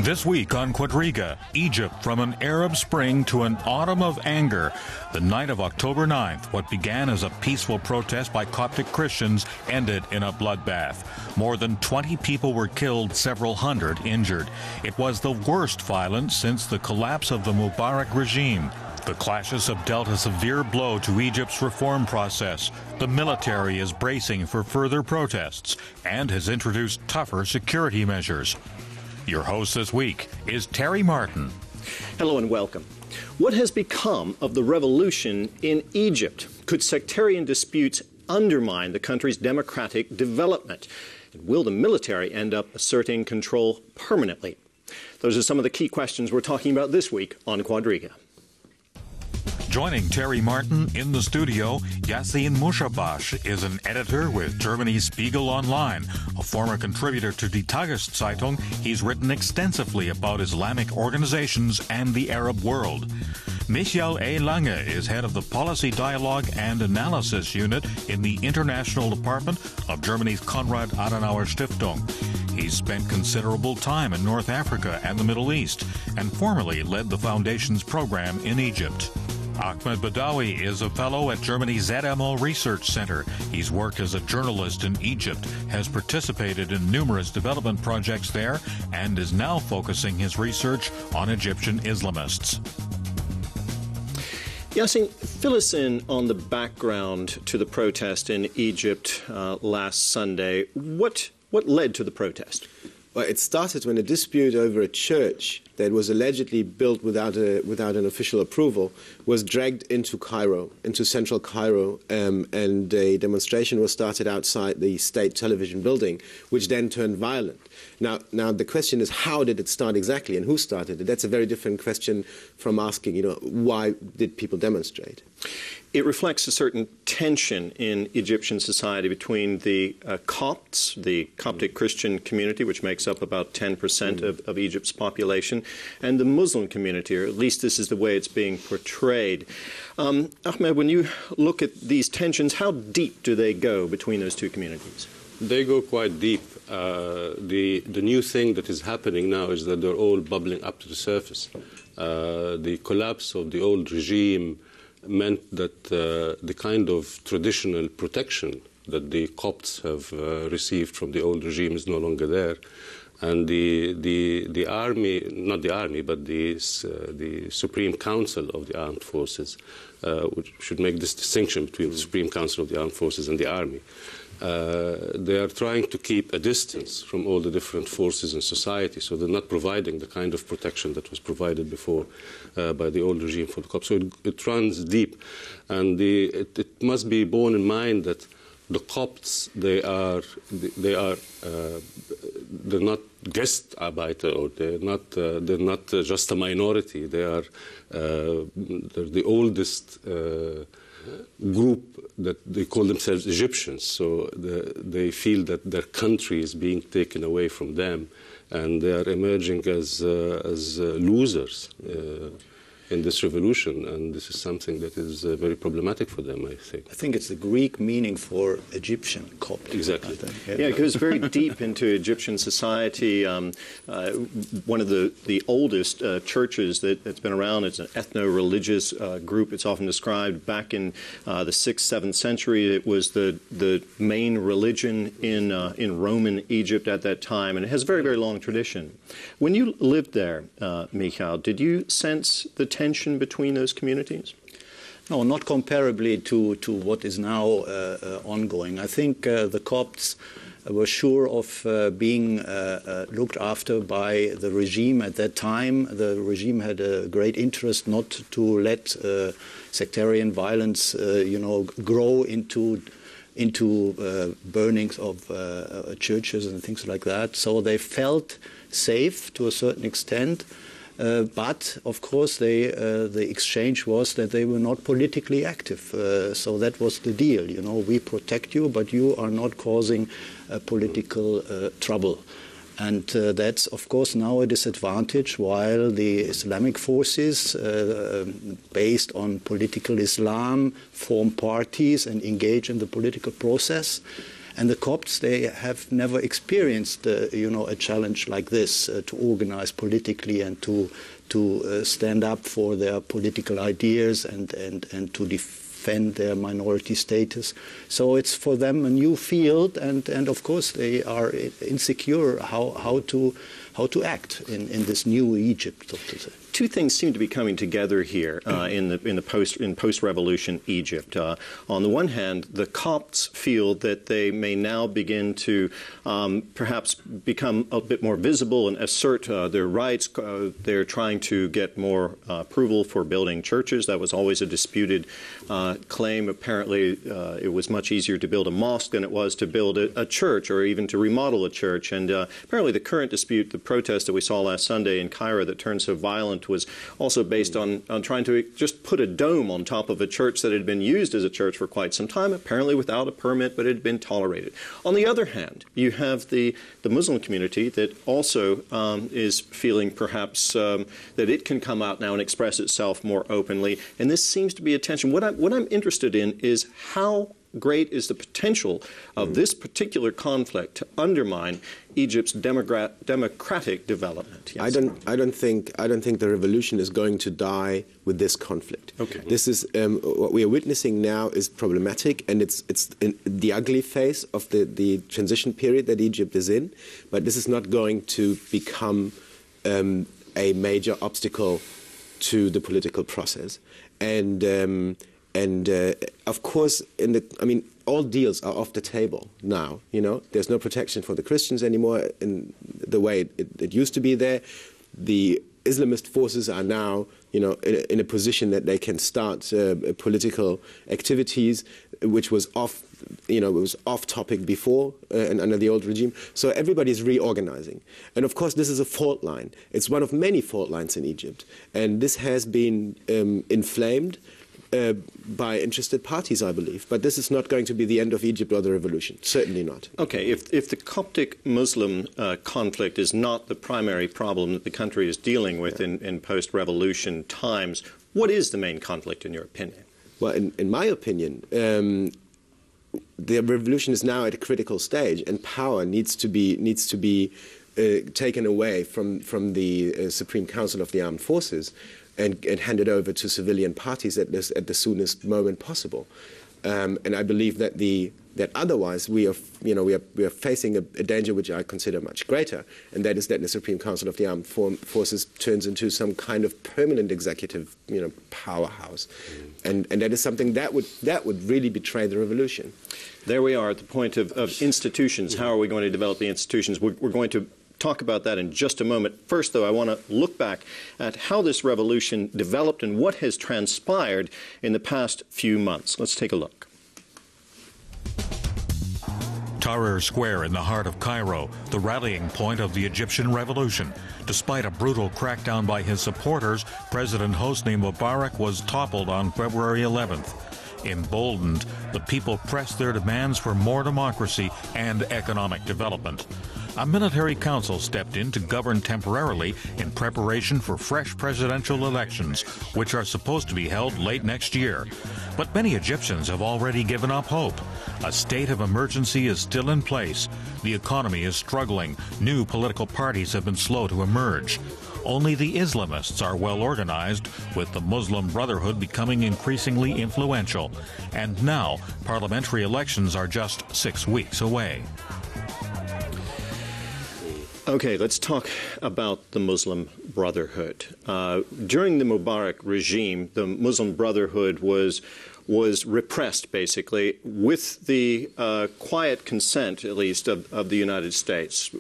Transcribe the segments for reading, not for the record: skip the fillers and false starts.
This week on Quadriga, Egypt from an Arab Spring to an autumn of anger. The night of October 9th, what began as a peaceful protest by Coptic Christians ended in a bloodbath. More than 20 people were killed, several hundred injured. It was the worst violence since the collapse of the Mubarak regime. The clashes have dealt a severe blow to Egypt's reform process. The military is bracing for further protests and has introduced tougher security measures. Your host this week is Terry Martin. Hello and welcome. What has become of the revolution in Egypt? Could sectarian disputes undermine the country's democratic development? And will the military end up asserting control permanently? Those are some of the key questions we're talking about this week on Quadriga. Joining Terry Martin in the studio, Yassine Mushabash is an editor with Germany's Spiegel Online. A former contributor to Die Tageszeitung, he's written extensively about Islamic organizations and the Arab world. Michael A. Lange is head of the Policy Dialogue and Analysis Unit in the International Department of Germany's Konrad Adenauer Stiftung. He's spent considerable time in North Africa and the Middle East and formerly led the Foundation's program in Egypt. Ahmed Badawi is a fellow at Germany's ZMO Research Center. He's worked as a journalist in Egypt, has participated in numerous development projects there, and is now focusing his research on Egyptian Islamists. Yassine, fill us in on the background to the protest in Egypt last Sunday. What led to the protest? Well, it started when a dispute over a church that was allegedly built without an official approval was dragged into Cairo, into central Cairo, and a demonstration was started outside the state television building, which then turned violent. Now the question is, how did it start exactly, and who started it? That's a very different question from asking, why did people demonstrate? It reflects a certain tension in Egyptian society between the Copts, the Coptic Christian community, which makes up about 10% of Egypt's population, and the Muslim community, or at least this is the way it's being portrayed. Ahmed, when you look at these tensions, how deep do they go between those two communities? They go quite deep. The new thing that is happening now is that they're all bubbling up to the surface. The collapse of the old regime meant that the kind of traditional protection that the Copts have received from the old regime is no longer there. And the army, not the army, but the Supreme Council of the Armed Forces, which should make this distinction between the Supreme Council of the Armed Forces and the army. They are trying to keep a distance from all the different forces in society, so they're not providing the kind of protection that was provided before by the old regime for the Copts. So it runs deep, and it must be borne in mind that the Copts, they're not Gastarbeiter, or they're not just a minority. They're the oldest group that they call themselves Egyptians, so they feel that their country is being taken away from them, and they are emerging as losers in this revolution, and this is something that is very problematic for them, I think. I think it's the Greek meaning for Egyptian Coptic. Exactly. Yeah, it goes very deep into Egyptian society. One of the oldest churches that's been around, it's an ethno-religious group. It's often described back in the 6th, 7th century. It was the main religion in Roman Egypt at that time, and it has a very, very long tradition. When you lived there, Michael, did you sense the tension between those communities? No, not comparably to what is now ongoing. I think the Copts were sure of being looked after by the regime at that time. The regime had a great interest not to let sectarian violence, grow into burnings of churches and things like that. So they felt safe to a certain extent. But, of course, the exchange was that they were not politically active. So that was the deal. We protect you, but you are not causing political trouble. And that's, of course, now a disadvantage, while the Islamic forces, based on political Islam, form parties and engage in the political process. And the Copts, they have never experienced, a challenge like this to organize politically and to stand up for their political ideas and to defend their minority status. So it's for them a new field, and of course they are insecure how to act in this new Egypt, so to say. Two things seem to be coming together here in post-revolution Egypt. On the one hand, the Copts feel that they may now begin to perhaps become a bit more visible and assert their rights. They're trying to get more approval for building churches. That was always a disputed claim. Apparently, it was much easier to build a mosque than it was to build a church or even to remodel a church. And apparently, the current dispute, the protest that we saw last Sunday in Cairo that turned so violent, was also based on trying to just put a dome on top of a church that had been used as a church for quite some time, apparently without a permit, but it had been tolerated. On the other hand, you have the Muslim community that also is feeling perhaps that it can come out now and express itself more openly, and this seems to be a tension. What I'm interested in is how great is the potential of this particular conflict to undermine Egypt's democratic development? Yes. I don't think the revolution is going to die with this conflict. Okay. This is what we are witnessing now is problematic, and it's in the ugly phase of the transition period that Egypt is in. But this is not going to become a major obstacle to the political process. And of course, all deals are off the table now. There's no protection for the Christians anymore in the way it used to be there. The Islamist forces are now, in a position that they can start political activities, which was off, it was off topic before and under the old regime. So everybody's reorganizing, and of course, this is a fault line. It's one of many fault lines in Egypt, and this has been inflamed by interested parties, I believe. But this is not going to be the end of Egypt or the revolution. Certainly not. Okay, if the Coptic Muslim conflict is not the primary problem that the country is dealing with in post-revolution times, what is the main conflict in your opinion? Well, in my opinion, the revolution is now at a critical stage, and power needs to be taken away from the Supreme Council of the Armed Forces and handed over to civilian parties at the soonest moment possible. And I believe that otherwise we are facing a danger which I consider much greater, and that is that the Supreme Council of the Armed Forces turns into some kind of permanent executive powerhouse, and that is something that would really betray the revolution. There we are at the point of institutions. How are we going to develop the institutions? We're going to talk about that in just a moment. First, though, I want to look back at how this revolution developed and what has transpired in the past few months. Let's take a look. Tahrir Square in the heart of Cairo, the rallying point of the Egyptian revolution. Despite a brutal crackdown by his supporters, President Hosni Mubarak was toppled on February 11th. Emboldened, the people pressed their demands for more democracy and economic development. A military council stepped in to govern temporarily in preparation for fresh presidential elections, which are supposed to be held late next year. But many Egyptians have already given up hope. A state of emergency is still in place. The economy is struggling. New political parties have been slow to emerge. Only the Islamists are well organized, with the Muslim Brotherhood becoming increasingly influential. And now, parliamentary elections are just 6 weeks away. Okay, let's talk about the Muslim Brotherhood. During the Mubarak regime, the Muslim Brotherhood was repressed, basically, with the quiet consent, at least, of the United States.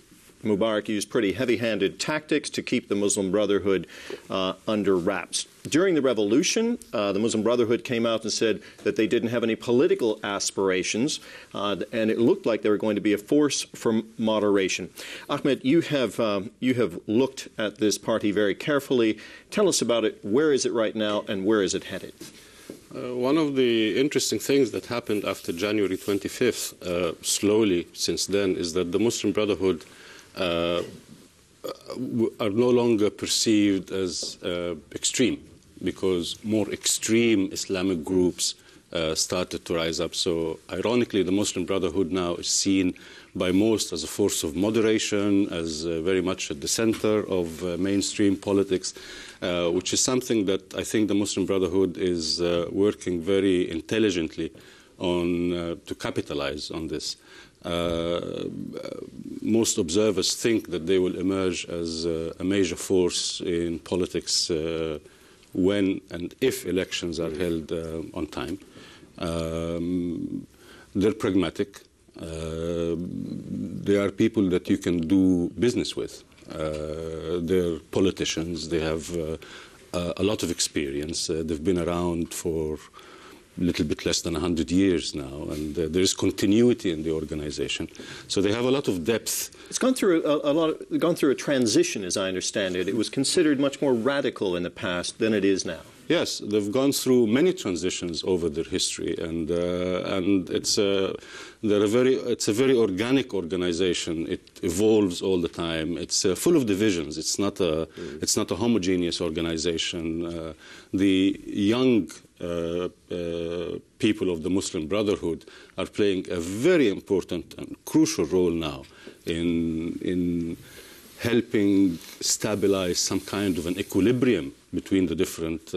Mubarak used pretty heavy-handed tactics to keep the Muslim Brotherhood under wraps. During the revolution, the Muslim Brotherhood came out and said that they didn't have any political aspirations, and it looked like they were going to be a force for moderation. Ahmed, you have looked at this party very carefully. Tell us about it. Where is it right now, and where is it headed? One of the interesting things that happened after January 25th, slowly since then, is that the Muslim Brotherhood are no longer perceived as extreme, because more extreme Islamic groups started to rise up. So ironically, the Muslim Brotherhood now is seen by most as a force of moderation, as very much at the center of mainstream politics, which is something that I think the Muslim Brotherhood is working very intelligently on to capitalize on this. Most observers think that they will emerge as a major force in politics when and if elections are held on time. They're pragmatic. They are people that you can do business with. They're politicians. They have a lot of experience. They've been around for a little bit less than 100 years now, and there is continuity in the organization. So they have a lot of depth. It's gone through gone through a transition, as I understand it. It was considered much more radical in the past than it is now. Yes, they've gone through many transitions over their history, and it's a very organic organization. It evolves all the time. It's full of divisions. It's not a homogeneous organization. The young people of the Muslim Brotherhood are playing a very important and crucial role now in helping stabilize some kind of an equilibrium between the different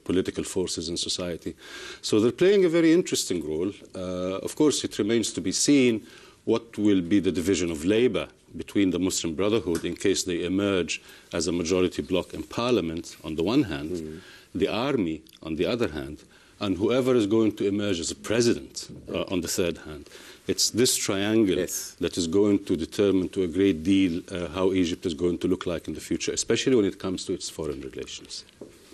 political forces in society. So they're playing a very interesting role. Of course, it remains to be seen what will be the division of labor between the Muslim Brotherhood in case they emerge as a majority bloc in parliament on the one hand, the army on the other hand, and whoever is going to emerge as a president on the third hand. It's this triangle that is going to determine to a great deal how Egypt is going to look like in the future, especially when it comes to its foreign relations.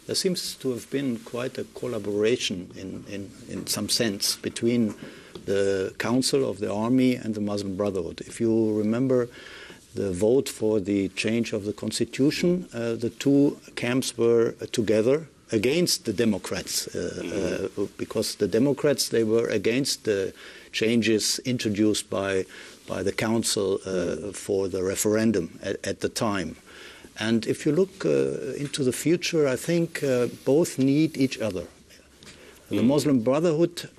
There seems to have been quite a collaboration in some sense between the Council of the Army and the Muslim Brotherhood. If you remember the vote for the change of the constitution, the two camps were together against the Democrats, because the Democrats, they were against the changes introduced by the Council for the referendum at the time. And if you look into the future, I think both need each other. The Muslim Brotherhood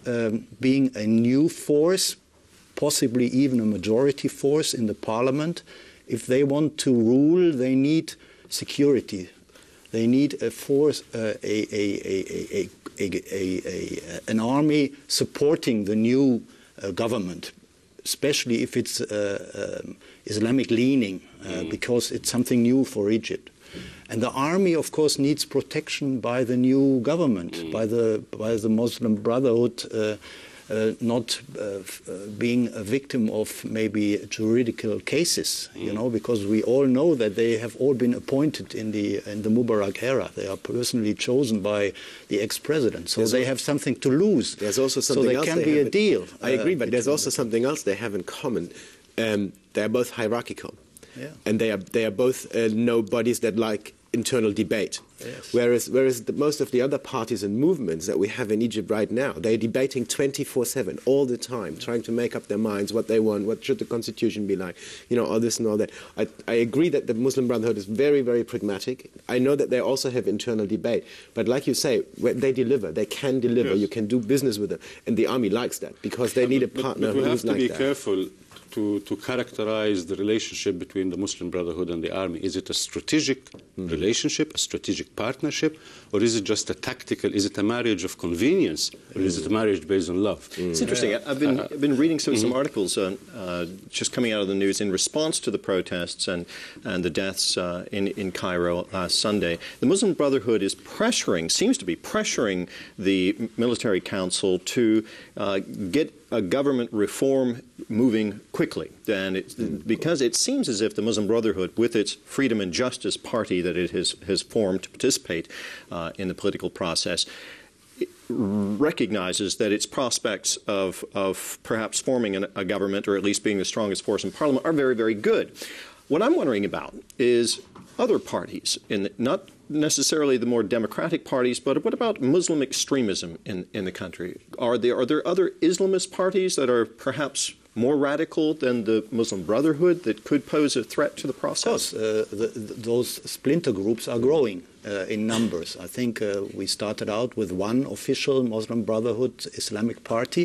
being a new force, possibly even a majority force in the parliament, if they want to rule, they need security. They need a force, an army supporting the new government, especially if it's Islamic leaning, because it's something new for Egypt. And the army, of course, needs protection by the new government, by the Muslim Brotherhood, not being a victim of maybe juridical cases, you know, because we all know that they have all been appointed in the Mubarak era. They are personally chosen by the ex-president, so they have something to lose. There's also something else. So there can be a deal. I agree, but there's also something else they have in common. They are both hierarchical, and they are both know bodies that like internal debate. Yes. Whereas most of the other parties and movements that we have in Egypt right now, they're debating 24/7 all the time, trying to make up their minds what they want, what should the constitution be like, you know, all this and all that. I agree that the Muslim Brotherhood is very, very pragmatic. I know that they also have internal debate, but like you say, when they deliver, they can deliver. Yes. You can do business with them, and the army likes that because they need a partner who's like that. But we have to be careful to characterize the relationship between the Muslim Brotherhood and the army. Is it a strategic relationship, a strategic partnership, or is it just a tactical, is it a marriage of convenience, or is it a marriage based on love? It's interesting. I've been reading some articles just coming out of the news in response to the protests and the deaths in Cairo last Sunday. The Muslim Brotherhood is seems to be pressuring the military council to get a government reform moving quickly. And because it seems as if the Muslim Brotherhood, with its Freedom and Justice Party that it has formed to participate in the political process, recognizes that its prospects of perhaps forming a government, or at least being the strongest force in parliament, are very, very good. What I'm wondering about is other parties, not necessarily the more democratic parties, but what about Muslim extremism in the country? Are there other Islamist parties that are perhaps more radical than the Muslim Brotherhood that could pose a threat to the process? Of course, those splinter groups are growing. in numbers. I think we started out with one official Muslim Brotherhood Islamic party,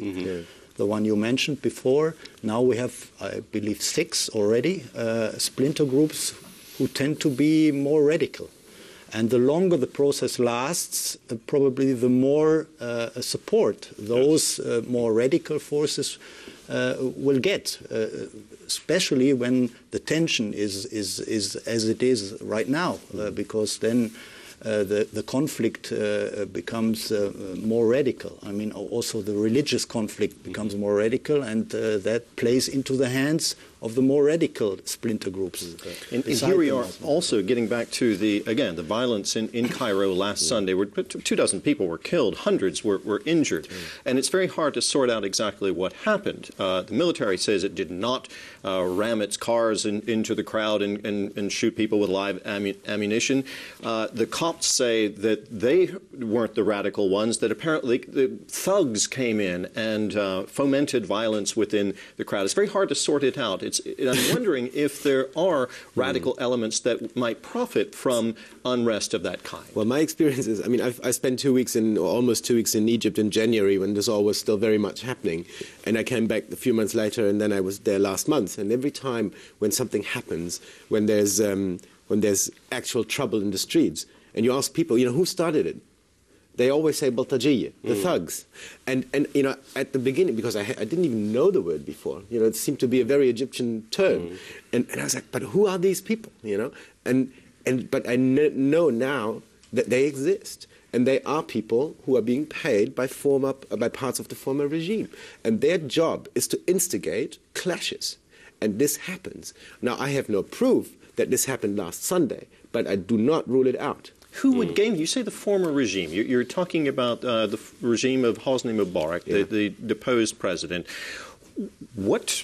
the one you mentioned before. Now we have, I believe, 6 already splinter groups who tend to be more radical. And the longer the process lasts, probably the more support those more radical forces will get, especially when the tension is as it is right now, because then the conflict becomes more radical. I mean, also the religious conflict becomes more radical, and that plays into the hands of the more radical splinter groups. And here we are also getting back to the violence in Cairo last Sunday, where 24 people were killed, hundreds were injured. And it's very hard to sort out exactly what happened. The military says it did not ram its cars into the crowd and shoot people with live ammunition. The Copts say that they weren't the radical ones, that apparently the thugs came in and fomented violence within the crowd. It's very hard to sort it out. I'm wondering if there are radical elements that might profit from unrest of that kind. Well, my experience is, I mean, I spent 2 weeks or almost 2 weeks in Egypt in January when this all was still very much happening. And I came back a few months later, and then I was there last month. And every time when something happens, when there's actual trouble in the streets, and you ask people, who started it? They always say Baltajiyya, the thugs. And at the beginning, because I didn't even know the word before, it seemed to be a very Egyptian term. And I was like, but who are these people, But I know now that they exist. And they are people who are being paid by parts of the former regime. And their job is to instigate clashes. And this happens. Now, I have no proof that this happened last Sunday, but I do not rule it out. Who would gain? You say the former regime. You're talking about the regime of Hosni Mubarak, the deposed president. What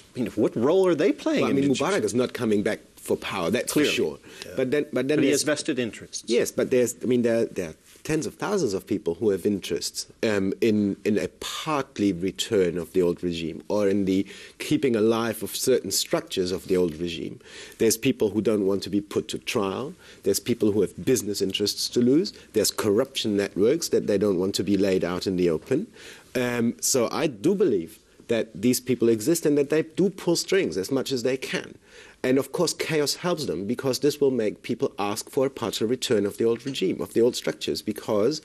role are they playing? Well, I mean, Mubarak is not coming back for power. That's clearly. For sure. Yeah. But then he has vested interests. Yes, but there are tens of thousands of people who have interests in a partly return of the old regime, or in the keeping alive of certain structures of the old regime. There's people who don't want to be put to trial. There's people who have business interests to lose. There's corruption networks that they don't want to be laid out in the open. So I do believe that these people exist and that they do pull strings as much as they can. And of course, chaos helps them, because this will make people ask for a partial return of the old regime, of the old structures. Because,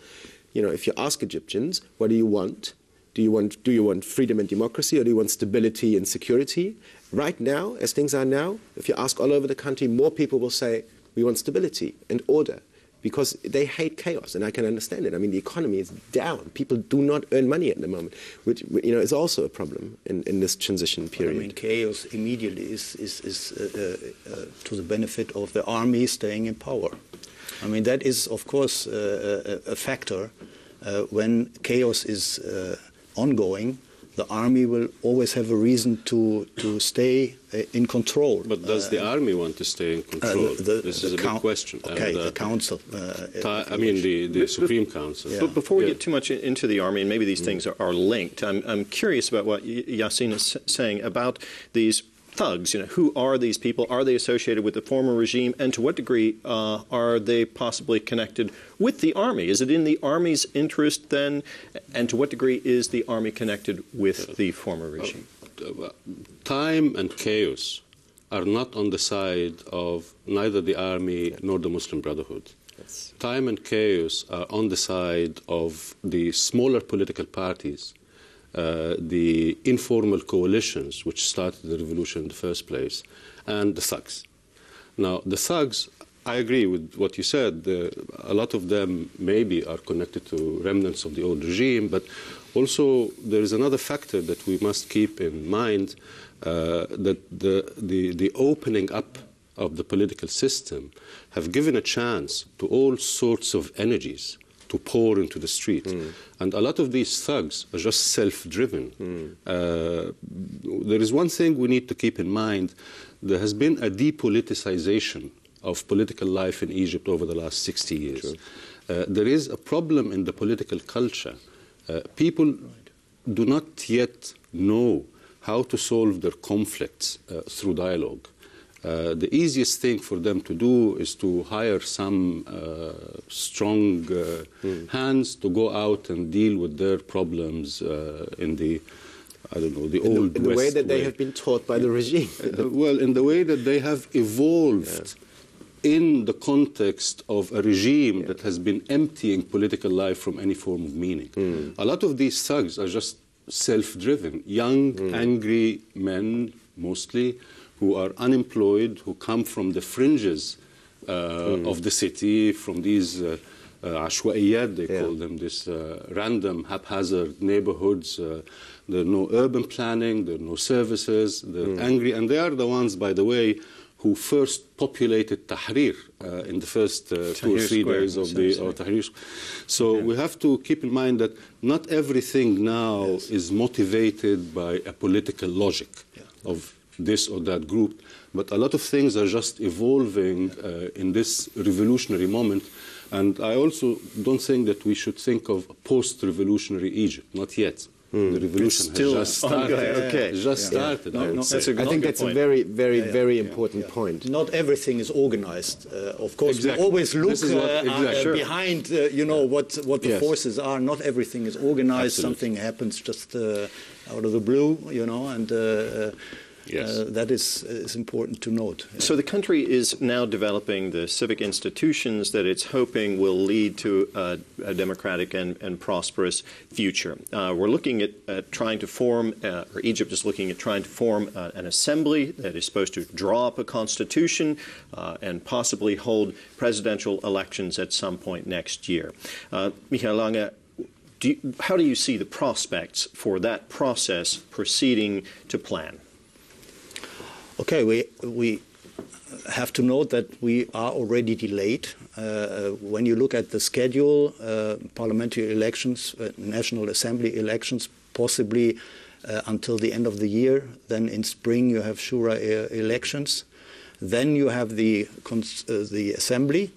if you ask Egyptians, what do you want? Do you want freedom and democracy, or do you want stability and security? Right now, as things are now, if you ask all over the country, more people will say, we want stability and order, because they hate chaos, and I can understand it. I mean, the economy is down. People do not earn money at the moment, which is also a problem in this transition period. I mean, chaos immediately is to the benefit of the army staying in power. I mean, that is, of course, a factor. When chaos is ongoing, the army will always have a reason to stay in control. But does the army want to stay in control? This is a big question. Okay, the council. The Supreme Council. Yeah. But before we get too much into the army, and maybe these things are linked, I'm curious about what Yassin is saying about these thugs. Who are these people? Are they associated with the former regime? And to what degree are they possibly connected with the army? Is it in the army's interest then? And to what degree is the army connected with the former regime? Time and chaos are not on the side of neither the army nor the Muslim Brotherhood. Yes. Time and chaos are on the side of the smaller political parties, the informal coalitions which started the revolution in the first place, and the thugs. Now, the thugs, I agree with what you said. A lot of them maybe are connected to remnants of the old regime, but also there is another factor that we must keep in mind, that the opening up of the political system have given a chance to all sorts of energies to pour into the street. And a lot of these thugs are just self-driven. There is one thing we need to keep in mind. There has been a depoliticization of political life in Egypt over the last 60 years. There is a problem in the political culture. People do not yet know how to solve their conflicts through dialogue. The easiest thing for them to do is to hire some strong hands to go out and deal with their problems in the, I don't know, the old in the way that they have been taught by the regime. Well, in the way that they have evolved in the context of a regime that has been emptying political life from any form of meaning. A lot of these thugs are just self-driven, young, angry men, mostly, who are unemployed, who come from the fringes of the city, from these ashwaiyat, they call them, this random, haphazard neighborhoods. There are no urban planning, there are no services, they're angry, and they are the ones, by the way, who first populated Tahrir in the first 2 or 3 days of the Tahrir. So we have to keep in mind that not everything now is motivated by a political logic of this or that group, but a lot of things are just evolving in this revolutionary moment. And I also don't think that we should think of post-revolutionary Egypt, not yet. The revolution has just started. Started. I think that's a very, very, very important point. Not everything is organized. Of course, we always look behind, you know, what the forces are. Not everything is organized. Something happens just out of the blue, you know, and that is important to note. So the country is now developing the civic institutions that it's hoping will lead to a democratic and prosperous future. We're looking at trying to form, or Egypt is looking at trying to form an assembly that is supposed to draw up a constitution and possibly hold presidential elections at some point next year. Michael Lange, how do you see the prospects for that process proceeding to plan? Okay, we have to note that we are already delayed. When you look at the schedule, parliamentary elections, National Assembly elections, possibly until the end of the year. Then in spring you have Shura elections. Then you have the Assembly.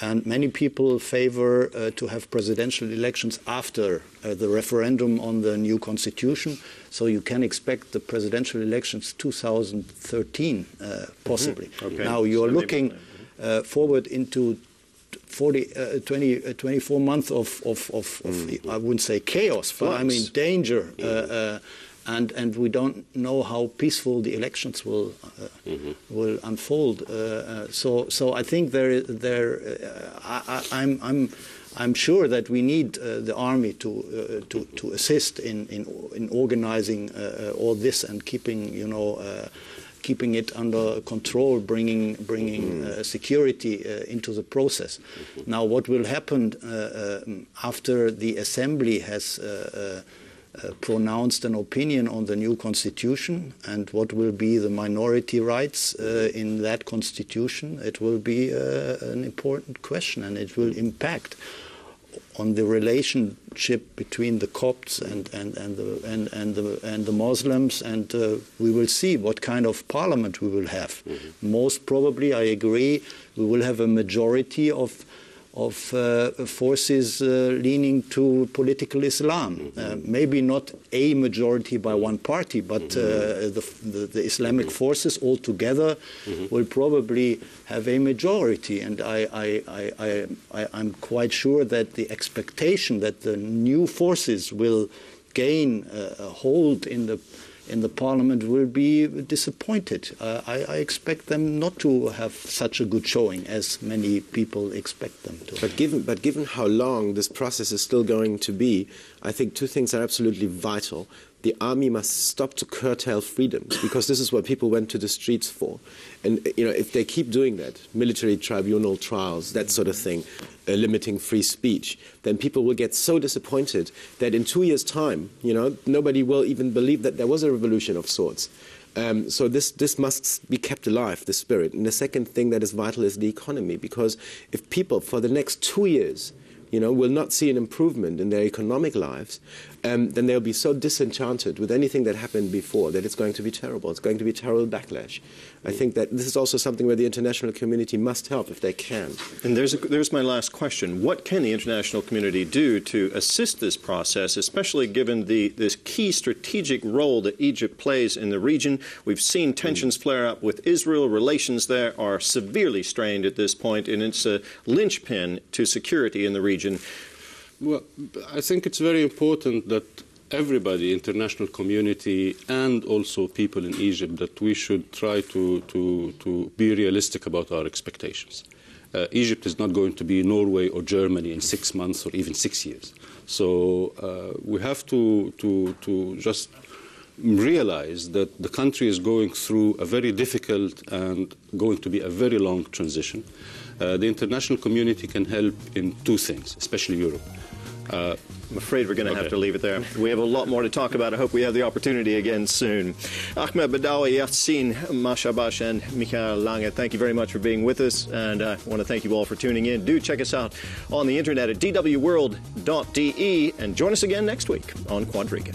And many people favor to have presidential elections after the referendum on the new constitution. So you can expect the presidential elections 2013, possibly. Now you're looking forward into 24 months of I wouldn't say chaos, but I mean danger. And we don't know how peaceful the elections will unfold. So I think I'm sure that we need the army to assist in organizing all this and keeping keeping it under control, bringing security into the process. Now, what will happen after the assembly has pronounced an opinion on the new constitution and what will be the minority rights in that constitution, it will be an important question, and it will impact on the relationship between the Copts and the Muslims, and we will see what kind of parliament we will have. Most probably, I agree, we will have a majority of forces leaning to political Islam. Maybe not a majority by one party, but the Islamic forces altogether will probably have a majority. And I'm quite sure that the expectation that the new forces will gain a hold in the parliament will be disappointed. I expect them not to have such a good showing as many people expect them to. But given how long this process is still going to be, I think two things are absolutely vital. The army must stop to curtail freedoms, because this is what people went to the streets for. And if they keep doing that, military tribunal trials, that sort of thing, limiting free speech, then people will get so disappointed that in 2 years' time, nobody will even believe that there was a revolution of sorts. So this must be kept alive, the spirit. And the second thing that is vital is the economy, because if people for the next 2 years will not see an improvement in their economic lives, then they'll be so disenchanted with anything that happened before that it's going to be terrible. It's going to be a terrible backlash. I think that this is also something where the international community must help if they can. And there's my last question. What can the international community do to assist this process, especially given this key strategic role that Egypt plays in the region? We've seen tensions flare up with Israel. Relations there are severely strained at this point, and it's a linchpin to security in the region. Well, I think it's very important that everybody, international community, and also people in Egypt, that we should try to be realistic about our expectations. Egypt is not going to be Norway or Germany in 6 months or even 6 years. So we have to just realize that the country is going through a very difficult and going to be a very long transition. The international community can help in two things, especially Europe. I'm afraid we're going to have to leave it there. We have a lot more to talk about. I hope we have the opportunity again soon. Ahmed Badawi, Yassin Mashabash, and Michael Lange, thank you very much for being with us, and I want to thank you all for tuning in. Do check us out on the internet at dwworld.de, and join us again next week on Quadriga.